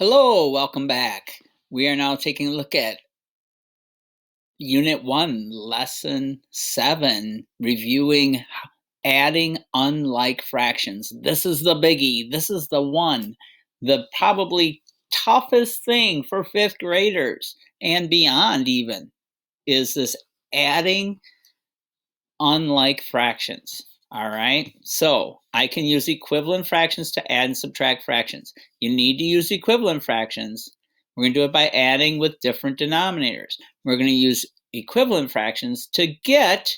Hello, welcome back. We are now taking a look at Unit 1, Lesson 7, reviewing adding unlike fractions. This is the biggie. This is the one, the probably toughest thing for fifth graders and beyond even, is this adding unlike fractions. All right, so I can use equivalent fractions to add and subtract fractions. You need to use equivalent fractions. We're going to do it by adding with different denominators. We're going to use equivalent fractions to get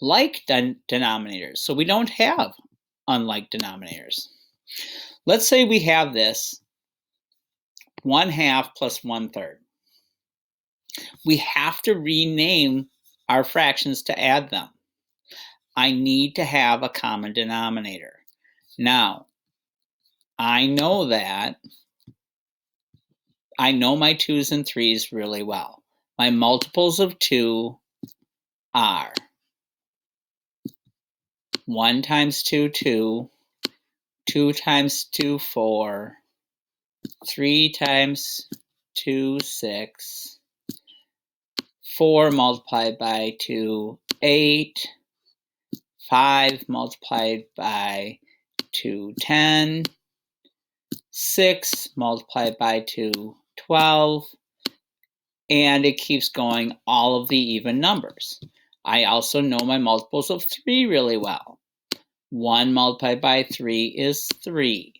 like denominators, so we don't have unlike denominators. Let's say we have this 1/2 plus 1/3. We have to rename our fractions to add them. I need to have a common denominator. Now, I know my 2's and 3's really well. My multiples of 2 are 1 times 2, 2, 2 times 2, 4, 3 times 2, 6, 4 multiplied by 2, 8, 5 multiplied by 2, 10, 6 multiplied by 2, 12, and it keeps going, all of the even numbers. I also know my multiples of 3 really well. 1 multiplied by 3 is 3.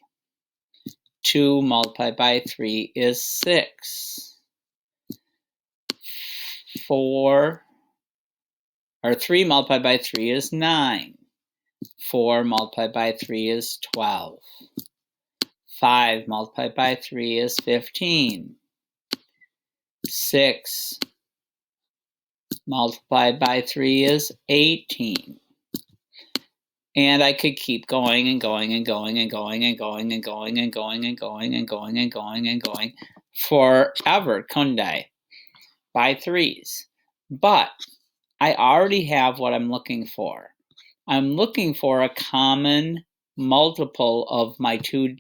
2 multiplied by 3 is 6. 3 multiplied by 3 is 9. 4 multiplied by 3 is 12. 5 multiplied by 3 is 15. 6 multiplied by 3 is 18. And I could keep going and going and going and going and going and going and going and going and going and going and going forever, couldn't I? By 3's. But I already have what I'm looking for. I'm looking for a common multiple of my 2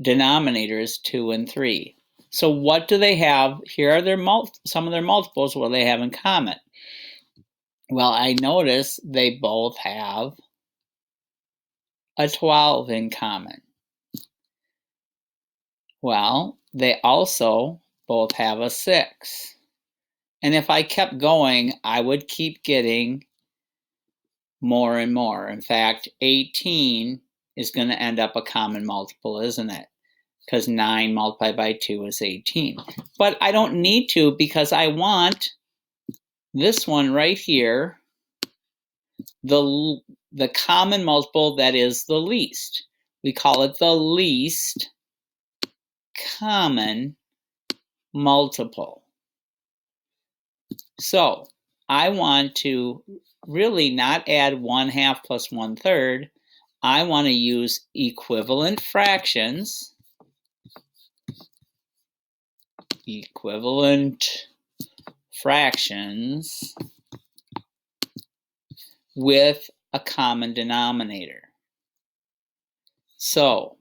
denominators, 2 and 3. So what do they have? Here are some of their multiples. What do they have in common? Well, I notice they both have a 12 in common. Well, they also both have a 6. And if I kept going, I would keep getting more and more. In fact, 18 is going to end up a common multiple, isn't it? Because 9 multiplied by 2 is 18. But I don't need to, because I want this one right here, the common multiple that is the least. We call it the least common multiple. So I want to really not add 1/2 plus 1/3. I want to use equivalent fractions. Equivalent fractions with a common denominator. So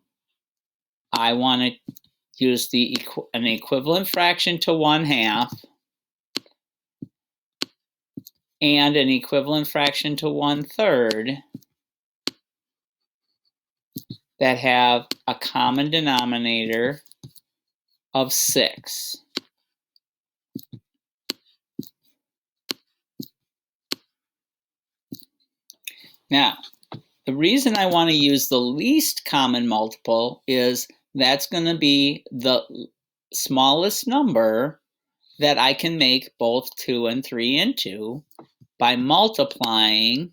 I want to use an equivalent fraction to 1/2 and an equivalent fraction to 1/3 that have a common denominator of 6. Now, the reason I want to use the least common multiple is that's going to be the smallest number that I can make both 2 and 3 into by multiplying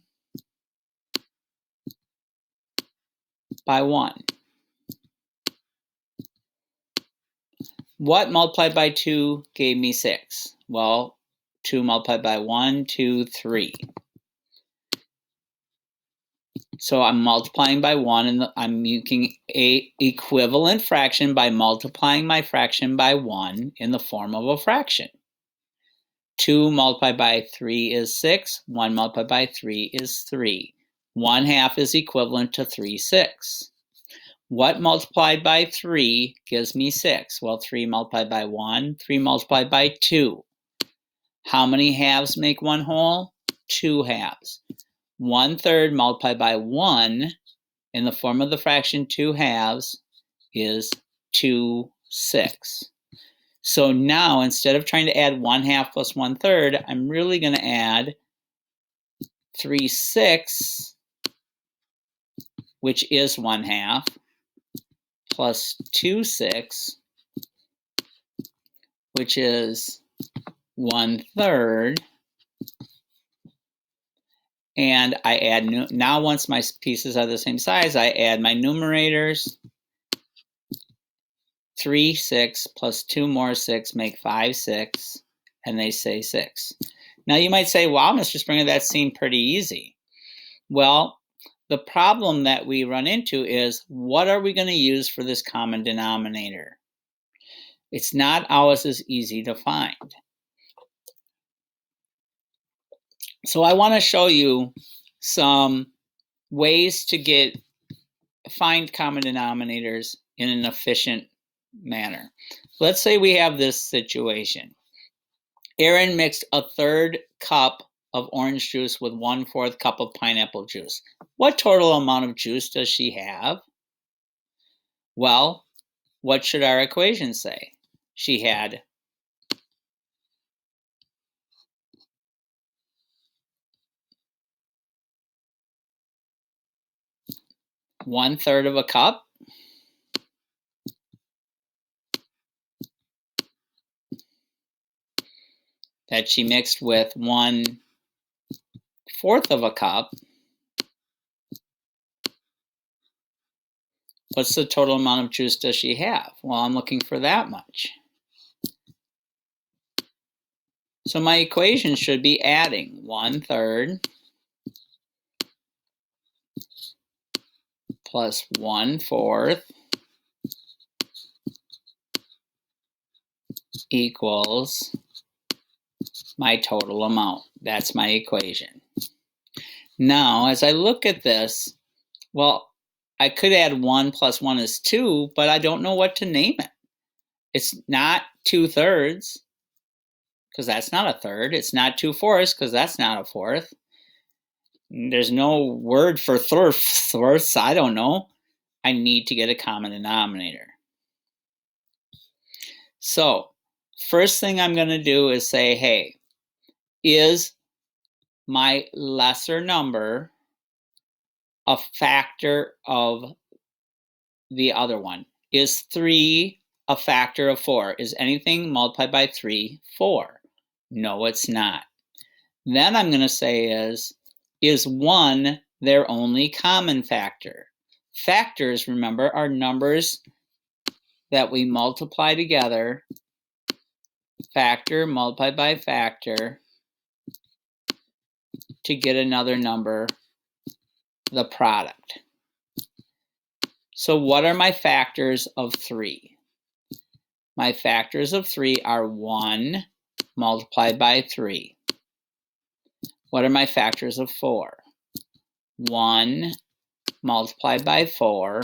by 1. What multiplied by 2 gave me 6? Well, 2 multiplied by 1, 2, 3. So I'm multiplying by 1, and I'm making an equivalent fraction by multiplying my fraction by 1 in the form of a fraction. 2 multiplied by 3 is 6. 1 multiplied by 3 is 3. 1/2 is equivalent to 3/6. What multiplied by 3 gives me 6? Well, 3 multiplied by 1, 3 multiplied by 2. How many halves make one whole? 2 halves. 1/3 multiplied by 1 in the form of the fraction 2 halves is 2/6. So now, instead of trying to add 1/2 plus 1/3, I'm really going to add 3/6, which is 1/2, plus 2/6, which is 1/3. And I add, now once my pieces are the same size, I add my numerators. 3/6 plus 2 more 6 make 5/6, and they say 6. Now you might say, wow, Mr. Springer, that seemed pretty easy. Well, the problem that we run into is, what are we going to use for this common denominator? It's not always as easy to find. So I want to show you some ways to find common denominators in an efficient manner. Let's say we have this situation. Erin mixed 1/3 cup of orange juice with 1/4 cup of pineapple juice. What total amount of juice does she have? Well, what should our equation say? She had 1/3 of a cup that she mixed with 1/4 of a cup. What's the total amount of juice does she have? Well, I'm looking for that much. So my equation should be adding 1/3 plus 1/4 equals my total amount. That's my equation. Now, as I look at this, well, I could add 1 plus 1 is 2, but I don't know what to name it. It's not 2/3, because that's not a third. It's not 2/4, because that's not a fourth. There's no word for fourths. I don't know. I need to get a common denominator. So, first thing I'm going to do is say, hey, is my lesser number a factor of the other one? Is 3 a factor of 4? Is anything multiplied by 3 4? No, it's not. Then I'm going to say is 1 their only common factor? Factors, remember, are numbers that we multiply together, factor multiplied by factor, to get another number, the product. So what are my factors of 3? My factors of 3 are 1 multiplied by 3. What are my factors of 4? 1 multiplied by 4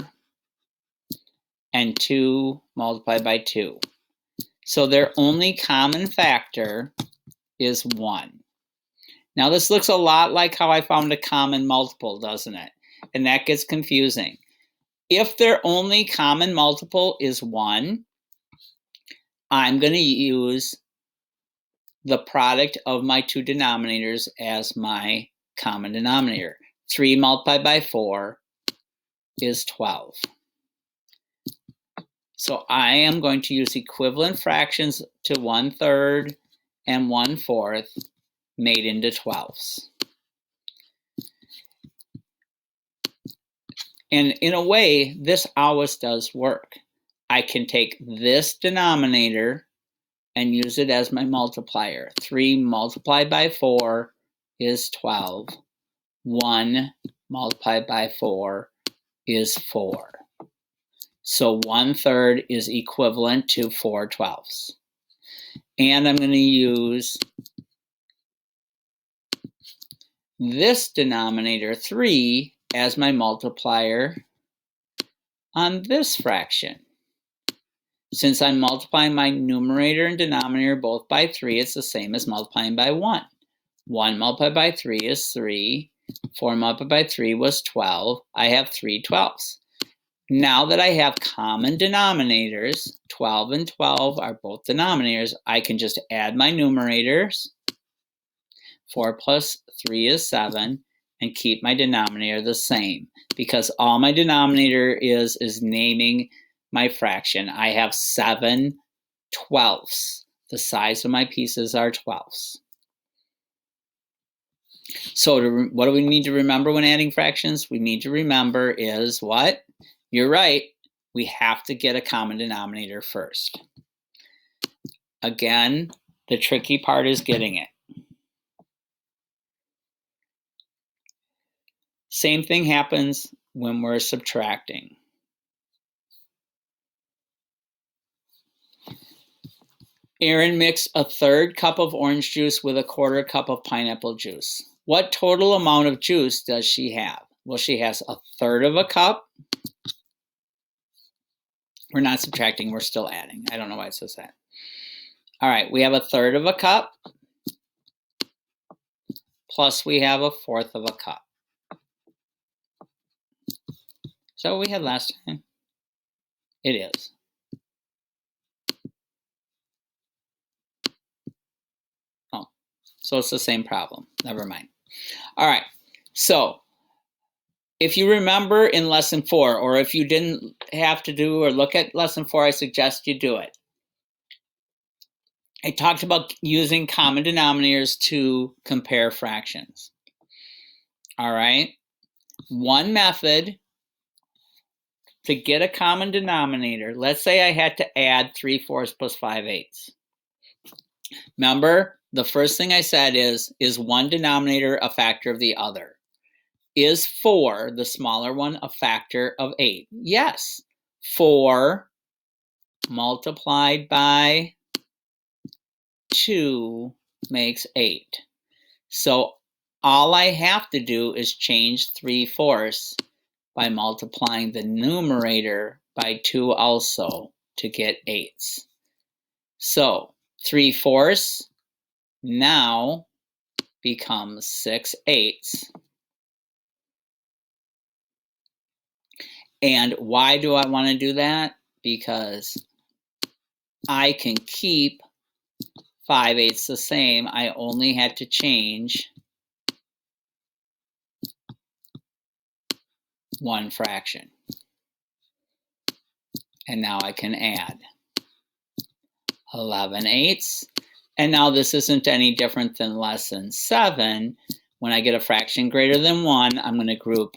and 2 multiplied by 2. So their only common factor is 1. Now this looks a lot like how I found a common multiple, doesn't it? And that gets confusing. If their only common multiple is 1, I'm going to use the product of my two denominators as my common denominator. 3 multiplied by 4 is 12. So I am going to use equivalent fractions to 1/3 and 1/4 made into 12s. And in a way, this always does work. I can take this denominator and use it as my multiplier. 3 multiplied by 4 is 12. 1 multiplied by 4 is 4. So 1/3 is equivalent to 4 12ths. And I'm going to use this denominator, 3, as my multiplier on this fraction. Since I'm multiplying my numerator and denominator both by 3, it's the same as multiplying by 1. 1 multiplied by 3 is 3. 4 multiplied by 3 was 12. I have 3 12ths. Now that I have common denominators, 12 and 12 are both denominators, I can just add my numerators. 4 plus 3 is 7, and keep my denominator the same, because all my denominator is naming my fraction. I have 7 twelfths. The size of my pieces are twelfths. So what do we need to remember when adding fractions? We need to remember is what? You're right. We have to get a common denominator first. Again, the tricky part is getting it. Same thing happens when we're subtracting. Erin mixed a 1/3 cup of orange juice with a 1/4 cup of pineapple juice. What total amount of juice does she have? Well, she has a 1/3 of a cup. We're not subtracting, we're still adding. I don't know why it says that. All right, we have a 1/3 of a cup, plus we have a 1/4 of a cup. So we had last time. It is. Oh, so it's the same problem. Never mind. All right, so if you remember in lesson 4, or if you didn't have to do or look at lesson 4, I suggest you do it. I talked about using common denominators to compare fractions. All right, one method to get a common denominator, let's say I had to add 3/4 plus 5/8. Remember, the first thing I said is one denominator a factor of the other? Is 4, the smaller one, a factor of 8? Yes. 4 multiplied by 2 makes 8. So all I have to do is change 3/4 by multiplying the numerator by 2 also to get 8s. So 3/4 now becomes 6/8. And why do I want to do that? Because I can keep 5/8 the same. I only had to change one fraction. And now I can add 11/8. And now this isn't any different than lesson 7. When I get a fraction greater than 1, I'm going to group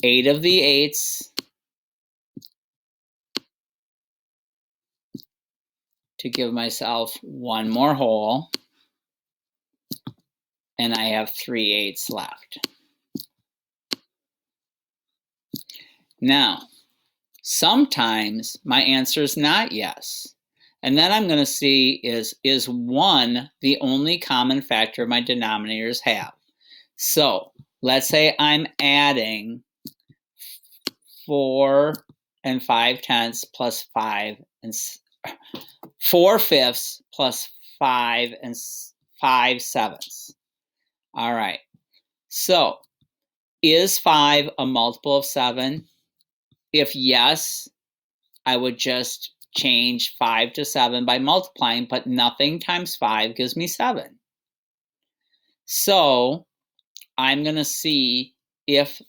8 of the 8s to give myself one more whole. And I have 3/8 left. Now, sometimes my answer is not yes. And then I'm going to see is 1 the only common factor my denominators have? So let's say I'm adding 4 and 5/10 plus 5 and 4/5 plus 5 and 5/7. All right. So is 5 a multiple of 7? If yes, I would just change 5 to 7 by multiplying, but nothing times 5 gives me 7. So I'm going to see if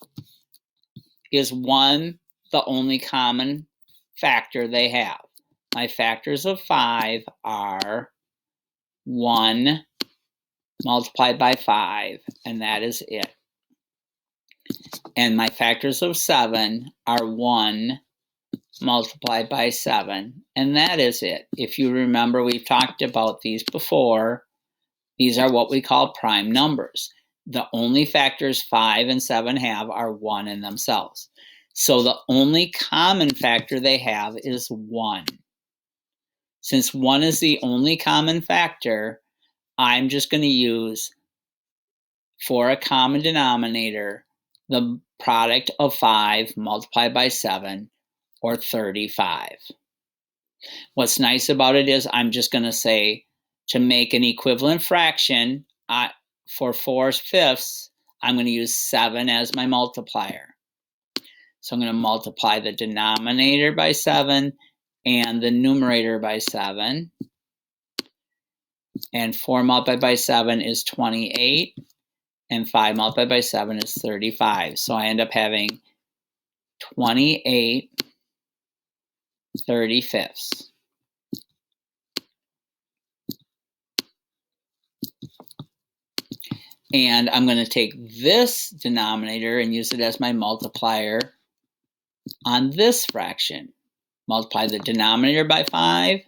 is 1 the only common factor they have. My factors of 5 are 1 multiplied by 5, and that is it. And my factors of 7 are 1 multiplied by 7, and that is it. If you remember, we've talked about these before. These are what we call prime numbers. The only factors 5 and 7 have are 1 in themselves. So the only common factor they have is 1. Since 1 is the only common factor, I'm just going to use, for a common denominator, the product of 5 multiplied by 7, or 35. What's nice about it is I'm just going to say, to make an equivalent fraction for 4/5, I'm going to use 7 as my multiplier. So I'm going to multiply the denominator by 7 and the numerator by 7. And 4 multiplied by 7 is 28. And 5 multiplied by 7 is 35. So I end up having 28/35. And I'm going to take this denominator and use it as my multiplier on this fraction. Multiply the denominator by 5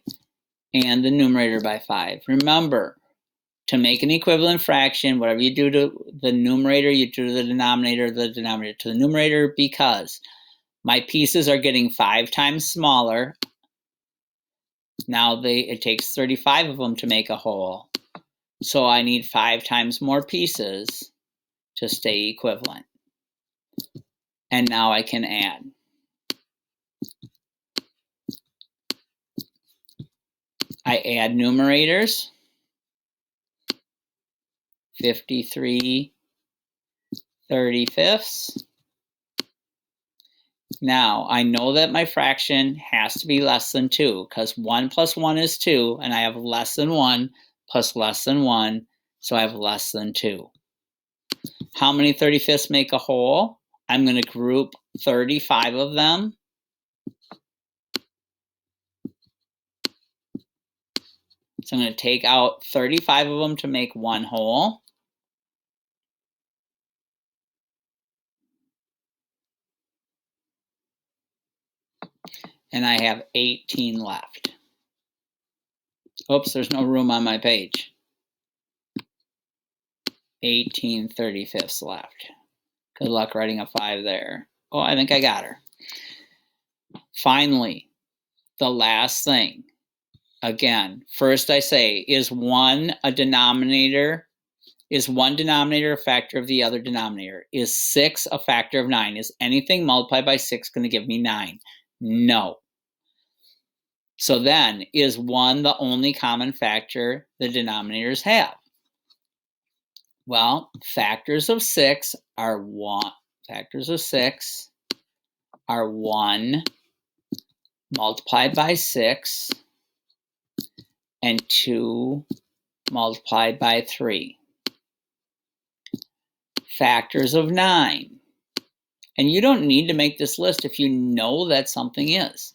and the numerator by 5. Remember, to make an equivalent fraction, whatever you do to the numerator, you do to the denominator to the numerator, because my pieces are getting 5 times smaller. Now it takes 35 of them to make a whole. So I need 5 times more pieces to stay equivalent. And now I can add. I add numerators. 53/35. Now I know that my fraction has to be less than 2, because 1 plus 1 is 2, and I have less than 1 plus less than 1, so I have less than 2. How many 35ths make a whole? I'm going to group 35 of them. So I'm going to take out 35 of them to make one whole. And I have 18 left. Oops, there's no room on my page. 18/35 left. Good luck writing a 5 there. Oh, I think I got her. Finally, the last thing. Again, first I say, is one denominator a factor of the other denominator? Is 6 a factor of 9? Is anything multiplied by 6 going to give me 9? No. So then, is 1 the only common factor the denominators have? Well, factors of 6 are 1 multiplied by 6 and 2 multiplied by 3. Factors of 9. And you don't need to make this list if you know that something is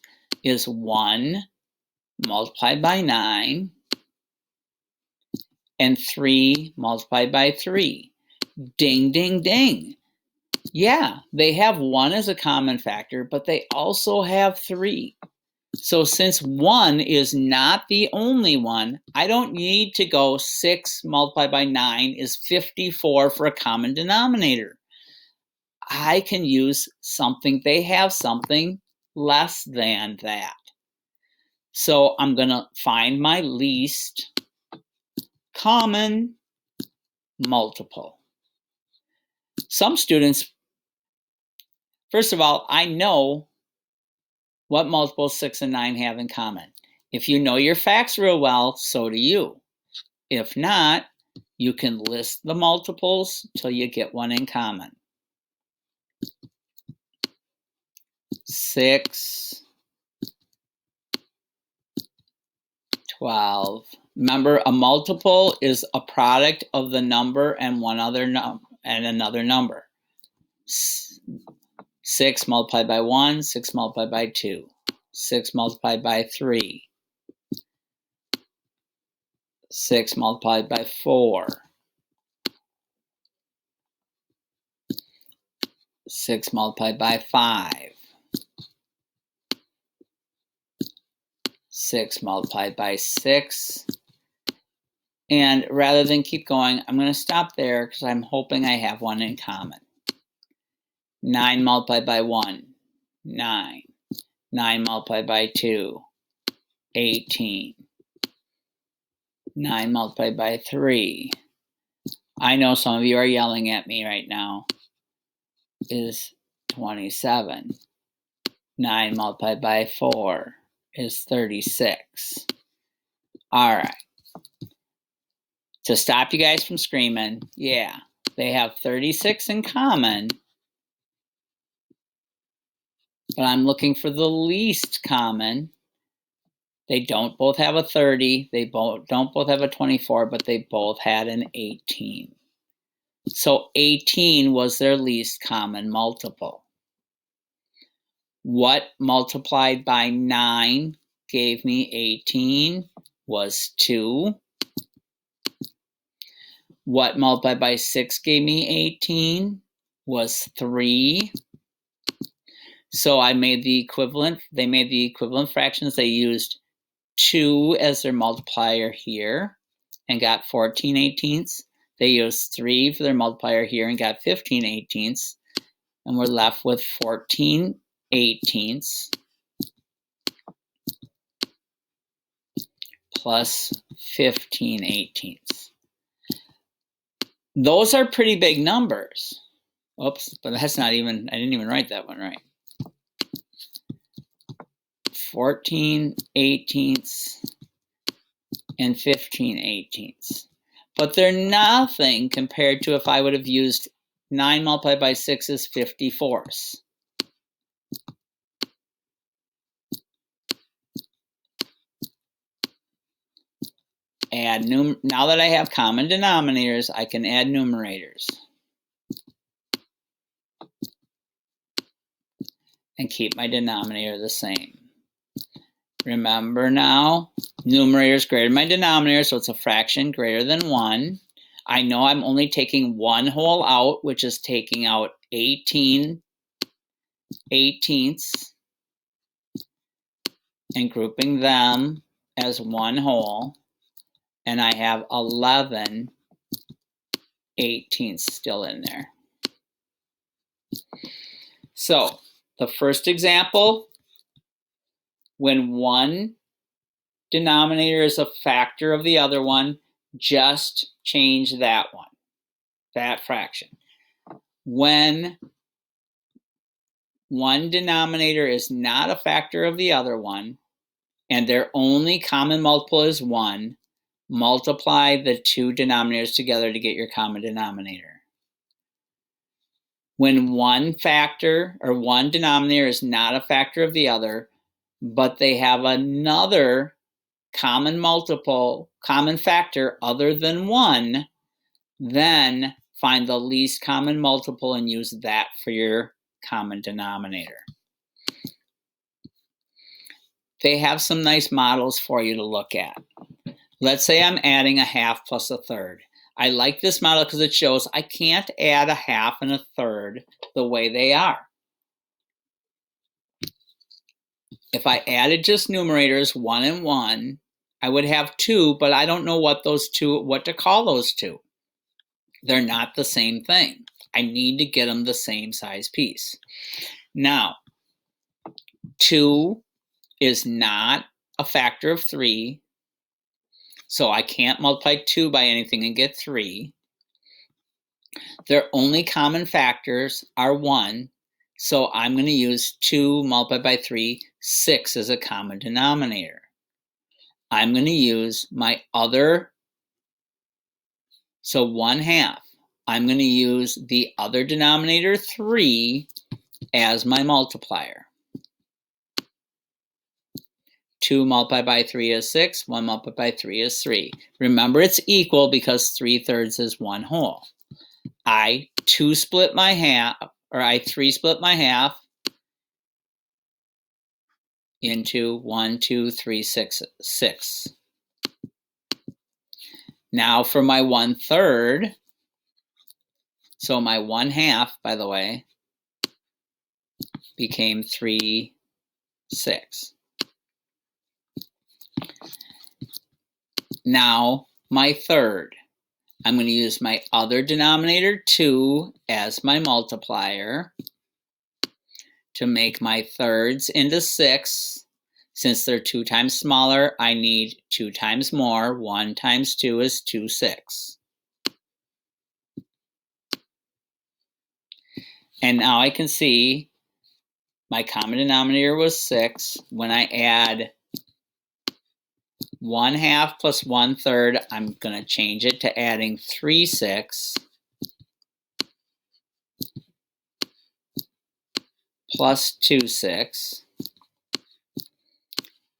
1 multiplied by 9 and 3 multiplied by 3. Ding, ding, ding. Yeah, they have 1 as a common factor, but they also have 3. So since 1 is not the only one, I don't need to go 6 multiplied by 9 is 54 for a common denominator. I can use something, they have something less than that. So I'm going to find my least common multiple. Some students, first of all, I know what multiples 6 and 9 have in common. If you know your facts real well, so do you. If not, you can list the multiples till you get one in common. 6, 12. Remember, a multiple is a product of the number and another number. 6 multiplied by 1, 6 multiplied by 2, 6 multiplied by 3, 6 multiplied by 4, 6 multiplied by 5, 6 multiplied by 6. And rather than keep going, I'm going to stop there because I'm hoping I have one in common. 9 multiplied by 1, 9. 9 multiplied by 2, 18. 9 multiplied by 3. I know some of you are yelling at me right now. is 27. 9 multiplied by 4 is 36. All right. To stop you guys from screaming, yeah, they have 36 in common, but I'm looking for the least common. They don't both have a 30, they don't both have a 24, but they both had an 18. So 18 was their least common multiple. What multiplied by 9 gave me 18 was 2. What multiplied by 6 gave me 18 was 3. So I made the equivalent, they made the equivalent fractions. They used 2 as their multiplier here and got 14/18. They used 3 for their multiplier here and got 15/18. And we're left with 14/18 plus 15/18. Those are pretty big numbers. Oops, but that's not even, I didn't even write that one right. 14/18 and 15/18. But they're nothing compared to if I would have used 9 multiplied by 6 is 54ths. Now that I have common denominators, I can add numerators. And keep my denominator the same. Remember now, numerator is greater than my denominator, so it's a fraction greater than 1. I know I'm only taking one whole out, which is taking out 18/18 and grouping them as one whole. And I have 11/18 still in there. So the first example, when one denominator is a factor of the other one, just change that one, that fraction. When one denominator is not a factor of the other one, and their only common multiple is 1, multiply the two denominators together to get your common denominator. When one factor or one denominator is not a factor of the other, but they have another common multiple, common factor other than 1, then find the least common multiple and use that for your common denominator. They have some nice models for you to look at. Let's say I'm adding a half plus a third. I like this model because it shows I can't add a half and a third the way they are. If I added just numerators, 1 and 1, I would have 2, but I don't know what to call those two. They're not the same thing. I need to get them the same size piece. Now, 2 is not a factor of 3, so I can't multiply 2 by anything and get 3. Their only common factors are 1, so I'm going to use 2 multiplied by 3, 6 as a common denominator. I'm going to use my other, so 1/2. I'm going to use the other denominator, 3, as my multiplier. 2 multiplied by 3 is 6, 1 multiplied by 3 is 3. Remember, it's equal because 3/3 is 1 whole. I 3 split my half into 1, 2, 3, 6, 6. Now for my 1/3, so my 1/2, by the way, became 3, 6. Now my third, I'm going to use my other denominator, 2, as my multiplier to make my thirds into 6. Since they're 2 times smaller, I need 2 times more. 1 times 2 is 2/6. And now I can see my common denominator was 6. When I add 1/2 plus 1/3, I'm going to change it to adding 3/6 plus 2/6.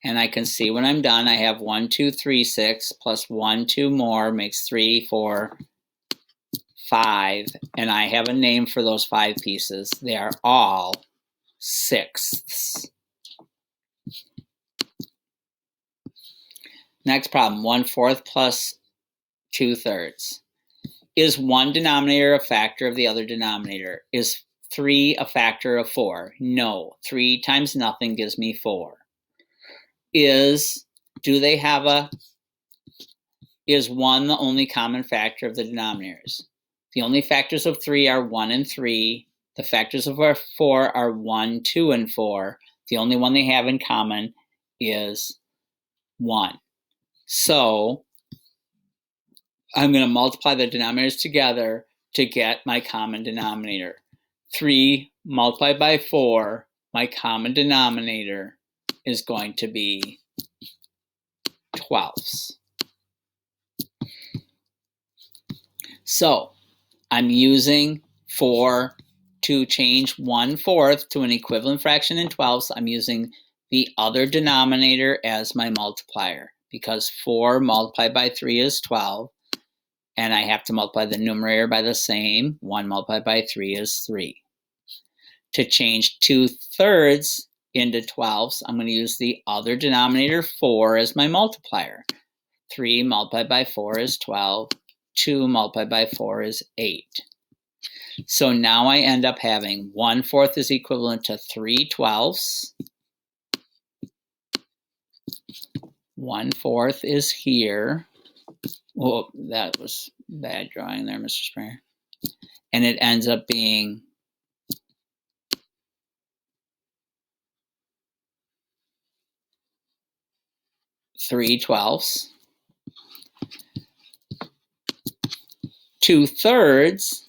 And I can see when I'm done, I have 1, 2, 3, 6 plus 1, 2 more makes 3, 4, 5. And I have a name for those 5 pieces. They are all sixths. Next problem, 1/4 plus 2/3. Is one denominator a factor of the other denominator? Is 3 a factor of 4? No. 3 times nothing gives me 4. Is 1 the only common factor of the denominators? The only factors of 3 are 1 and 3. The factors of 4 are 1, 2, and 4. The only one they have in common is 1. So I'm going to multiply the denominators together to get my common denominator. 3 multiplied by 4, my common denominator is going to be 12ths. So I'm using 4 to change 1/4 to an equivalent fraction in 12ths. I'm using the other denominator as my multiplier because 4 multiplied by 3 is 12. And I have to multiply the numerator by the same. 1 multiplied by 3 is 3. To change 2/3 into 12ths, I'm going to use the other denominator 4 as my multiplier. 3 multiplied by 4 is 12. 2 multiplied by 4 is 8. So now I end up having 1/4 is equivalent to 3/12. 1/4 is here. Oh, that was bad drawing there, Mr. Springer. And it ends up being 3/12. 2/3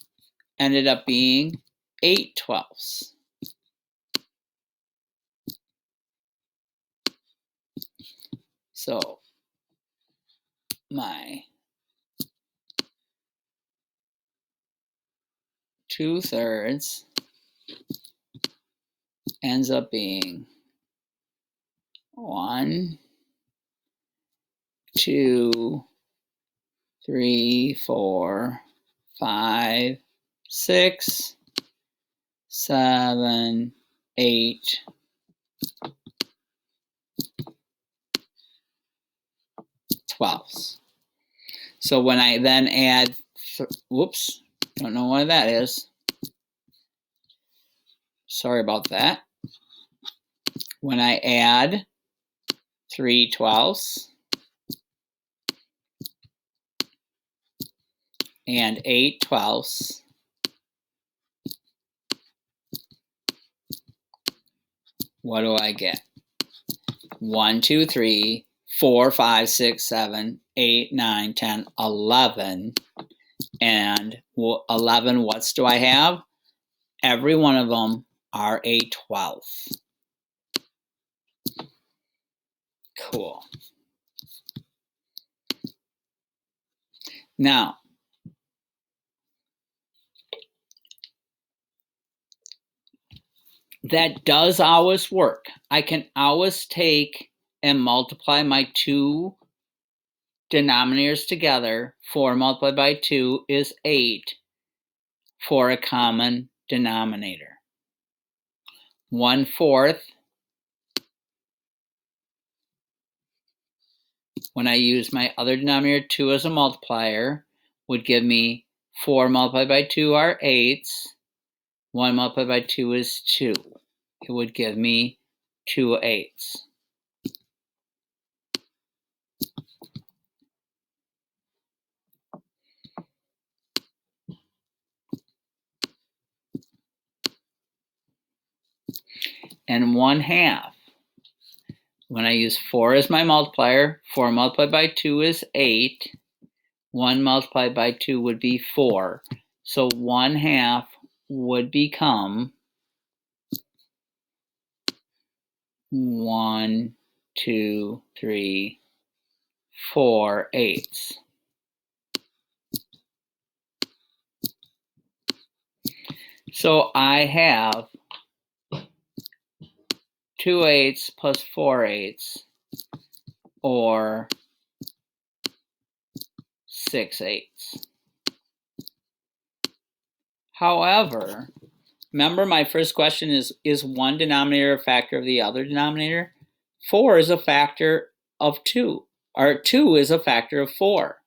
ended up being 8/12. So my 2/3 ends up being 1, 2, 3, 4, 5, 6, 7, 8, 12. So when I then add, whoops, don't know why that is. Sorry about that. When I add 3/12 and 8/12, what do I get? 1, 2, 3, 4, 5, 6, 7, 8, 9, 10, 11. And 11, what do I have? Every one of them are a 12th. Cool. Now, that does always work. I can always take and multiply my two denominators together. 4 multiplied by 2 is 8 for a common denominator. 1/4, when I use my other denominator 2 as a multiplier, would give me 4 multiplied by 2 are 8s. 1 multiplied by 2 is 2. It would give me 2 8s. And 1/2. When I use 4 as my multiplier, 4 multiplied by 2 is 8. 1 multiplied by 2 would be 4. So 1/2 would become 1, 2, 3, 4/8. So I have 2/8 plus 4/8, or 6/8. However, remember my first question is one denominator a factor of the other denominator? 4 is a factor of 2, or 2 is a factor of 4.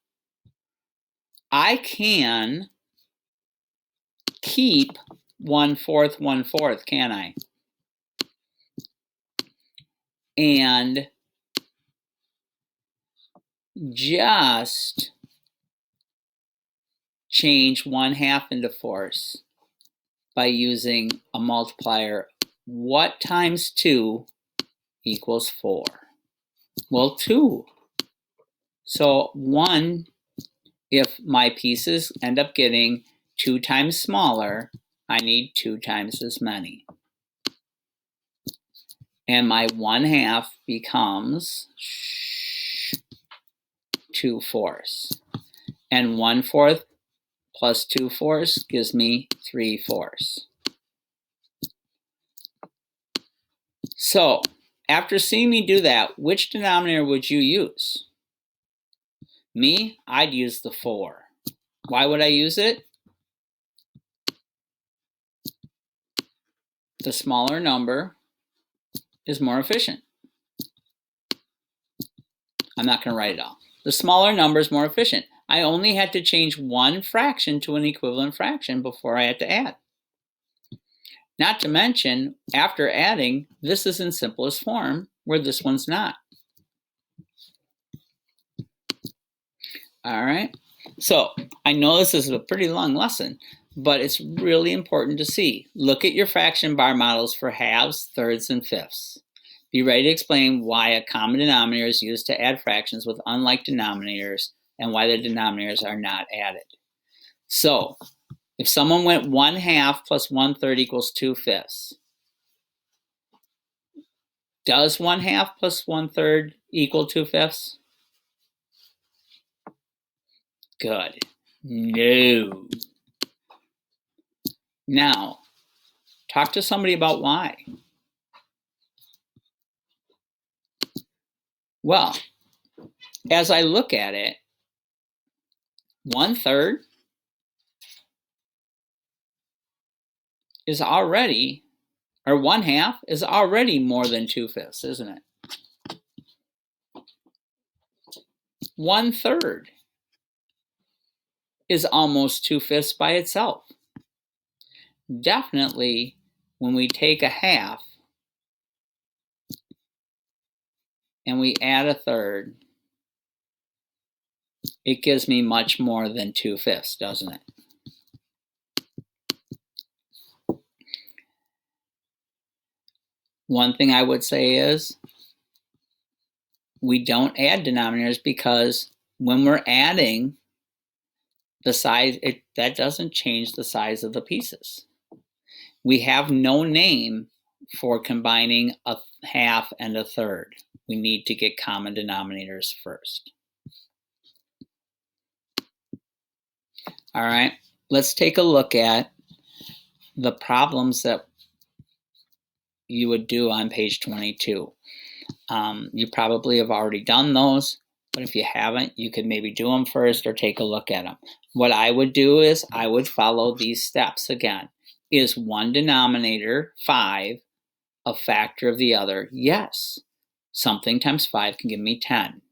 I can keep 1/4, 1/4, can I? And just change 1/2 into 4s by using a multiplier. What times 2 equals 4? Well, 2. So 1, if my pieces end up getting 2 times smaller, I need 2 times as many. And my 1/2 becomes 2/4. And 1/4 plus 2/4 gives me 3/4. So after seeing me do that, which denominator would you use? Me, I'd use the 4. Why would I use it? The smaller number is more efficient. I'm not going to write it all. The smaller number is more efficient. I only had to change one fraction to an equivalent fraction before I had to add. Not to mention, after adding, this is in simplest form, where this one's not. All right, so I know this is a pretty long lesson, but it's really important to see. Look at your fraction bar models for halves, thirds, and fifths. Be ready to explain why a common denominator is used to add fractions with unlike denominators and why the denominators are not added. So, if someone went 1/2 plus 1/3 equals 2/5, does 1/2 plus 1/3 equal 2/5? Good. No. Now, talk to somebody about why. Well, as I look at it, 1/3 is already, or 1/2 is already more than 2/5, isn't it? 1/3 is almost 2/5 by itself. Definitely, when we take a half and we add a third, it gives me much more than 2/5, doesn't it? One thing I would say is we don't add denominators because when we're adding the size, that doesn't change the size of the pieces. We have no name for combining a half and a third. We need to get common denominators first. All right, let's take a look at the problems that you would do on page 22. You probably have already done those, but if you haven't, you could maybe do them first or take a look at them. What I would do is I would follow these steps again. Is one denominator, 5, a factor of the other? Yes. Something times 5 can give me 10,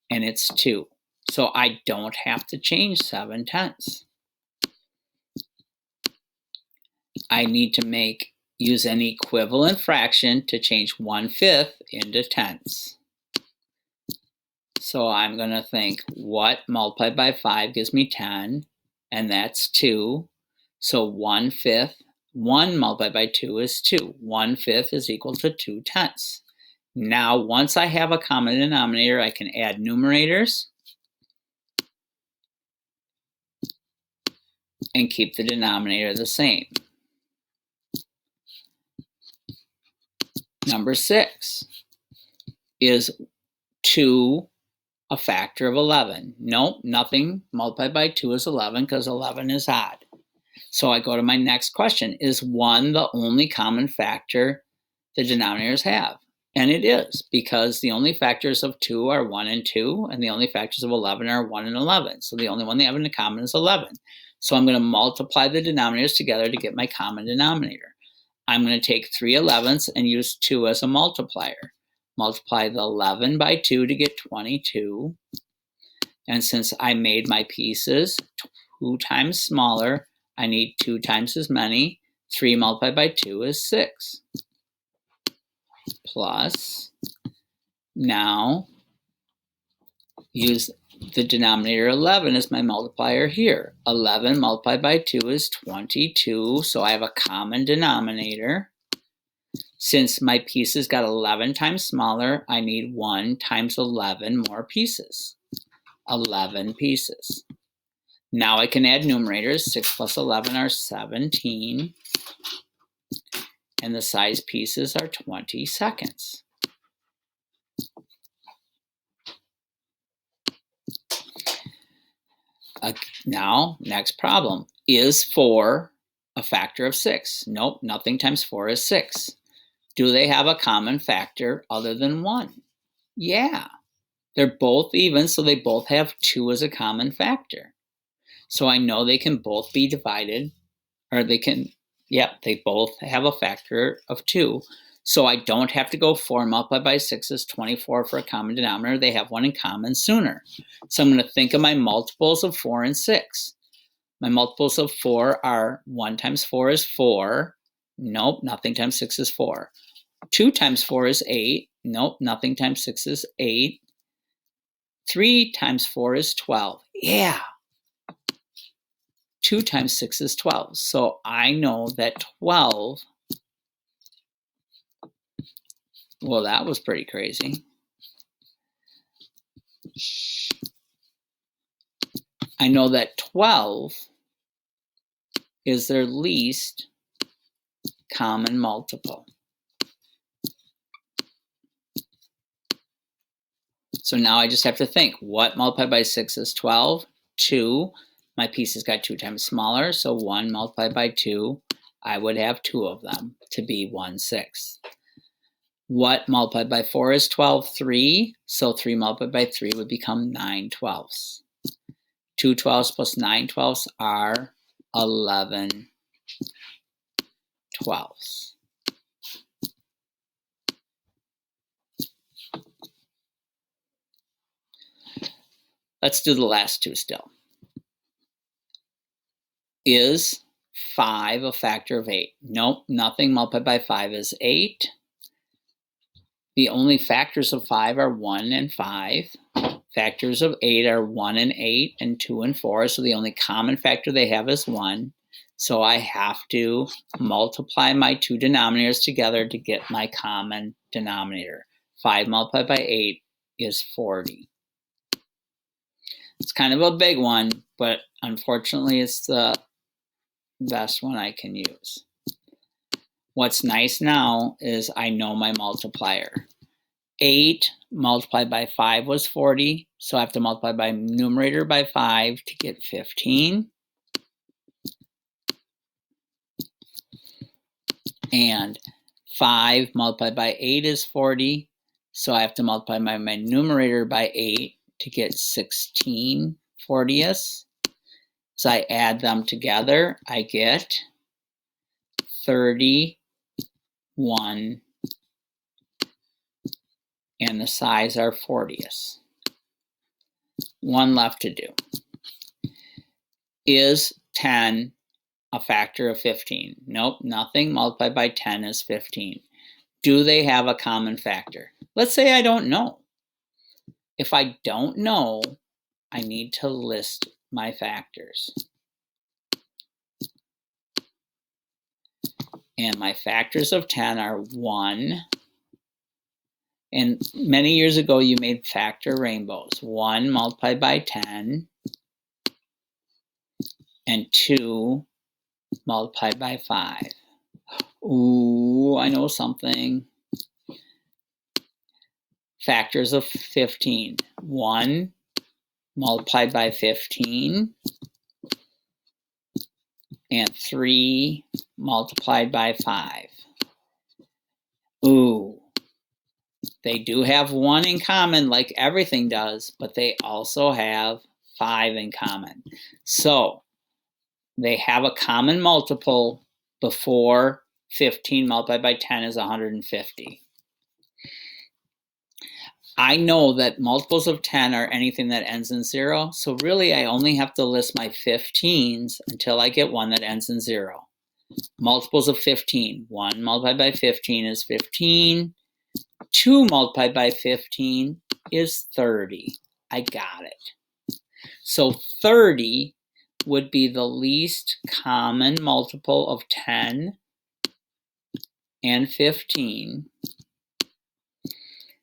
and it's 2. So I don't have to change 7/10. I need to use an equivalent fraction to change 1/5 into tenths. So I'm going to think, what multiplied by 5 gives me 10, and that's 2. So 1/5, 1 multiplied by 2 is 2. 1/5 is equal to 2/10. Now, once I have a common denominator, I can add numerators. and keep the denominator the same. Number 6. Is 2 a factor of 11? Nope, nothing multiplied by 2 is 11 because 11 is odd. So I go to my next question. Is 1 the only common factor the denominators have? And it is, because the only factors of 2 are 1 and 2, and the only factors of 11 are 1 and 11. So the only one they have in common is 11. So I'm going to multiply the denominators together to get my common denominator. I'm going to take 3 11ths and use 2 as a multiplier. Multiply the 11 by 2 to get 22. And since I made my pieces 2 times smaller, I need 2 times as many. 3 multiplied by 2 is 6. Plus, now use the denominator 11 as my multiplier here. 11 multiplied by 2 is 22, so I have a common denominator. Since my pieces got 11 times smaller, I need 1 times 11 more pieces. 11 pieces. Now I can add numerators. 6 plus 11 are 17. And the size pieces are 20 seconds. Now, next problem. Is 4 a factor of 6? Nope, nothing times 4 is 6. Do they have a common factor other than 1? Yeah. They're both even, so they both have 2 as a common factor. So I know they can both be divided, or they can, yep, they both have a factor of 2. So I don't have to go 4 multiplied by 6 is 24 for a common denominator. They have one in common sooner. So I'm going to think of my multiples of 4 and 6. My multiples of 4 are 1 times 4 is 4. Nope, nothing times 6 is 4. 2 times 4 is 8. Nope, nothing times 6 is 8. 3 times 4 is 12. Yeah. 2 times 6 is 12. So I know that 12, well, that was pretty crazy. I know that 12 is their least common multiple. So now I just have to think, what multiplied by 6 is 12? 2. My pieces got 2 times smaller, so 1 multiplied by 2, I would have 2 of them to be 1/6. What multiplied by 4 is 12? 3. So 3 multiplied by 3 would become 9/12. 2 12ths plus 9/12 are 11/12. Let's do the last two still. Is 5 a factor of 8? Nope, nothing multiplied by 5 is 8. The only factors of 5 are 1 and 5. Factors of 8 are 1 and 8 and 2 and 4. So the only common factor they have is 1. So I have to multiply my two denominators together to get my common denominator. 5 multiplied by 8 is 40. It's kind of a big one, but unfortunately it's the best one I can use. What's nice now is I know my multiplier. 8 multiplied by 5 was 40, so I have to multiply by numerator by 5 to get 15. And 5 multiplied by 8 is 40, so I have to multiply my numerator by 8 to get 16 40ths. So I add them together, I get 31, and the size are 40ths. One left to do. Is 10 a factor of 15? Nope, nothing multiplied by 10 is 15. Do they have a common factor? Let's say I don't know. If I don't know, I need to list my factors. And my factors of 10 are 1. And many years ago, you made factor rainbows. 1 multiplied by 10. and 2 multiplied by 5. Ooh, I know something. Factors of 15. 1 multiplied by 15 and 3 multiplied by 5. Ooh, they do have 1 in common like everything does, but they also have 5 in common. So they have a common multiple before 15 multiplied by 10 is 150. I know that multiples of 10 are anything that ends in 0, so really I only have to list my 15s until I get one that ends in 0. Multiples of 15. 1 multiplied by 15 is 15. 2 multiplied by 15 is 30. I got it. So 30 would be the least common multiple of 10 and 15.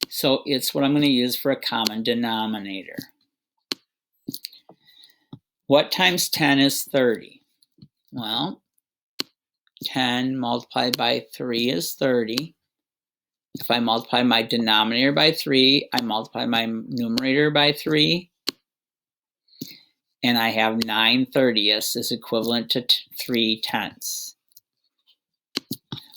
So it's what I'm going to use for a common denominator. What times 10 is 30? Well, 10 multiplied by 3 is 30. If I multiply my denominator by 3, I multiply my numerator by 3. And I have 9/30ths is equivalent to 3/10.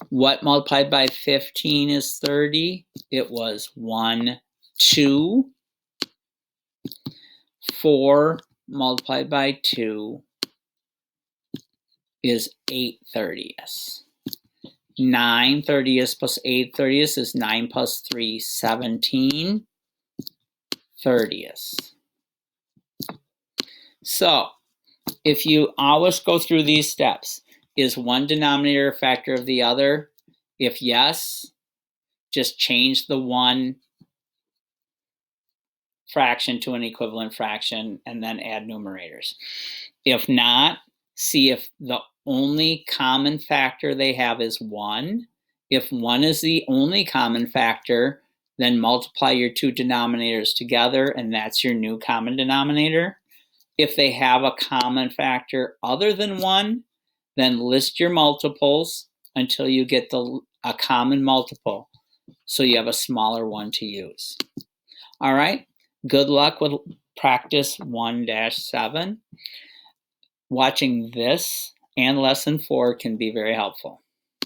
What multiplied by 15 is 30? It was 1, 2. 4 multiplied by 2 is 8/30ths. 9/30ths plus 8/30ths is 9 plus 3, 17/30ths. So if you always go through these steps, is one denominator a factor of the other? If yes, just change the one fraction to an equivalent fraction and then add numerators. If not, see if the only common factor they have is 1. If 1 is the only common factor, then multiply your two denominators together and that's your new common denominator. If they have a common factor other than 1, then list your multiples until you get a common multiple so you have a smaller one to use. All right, good luck with practice 1-7. Watching this and lesson 4 can be very helpful.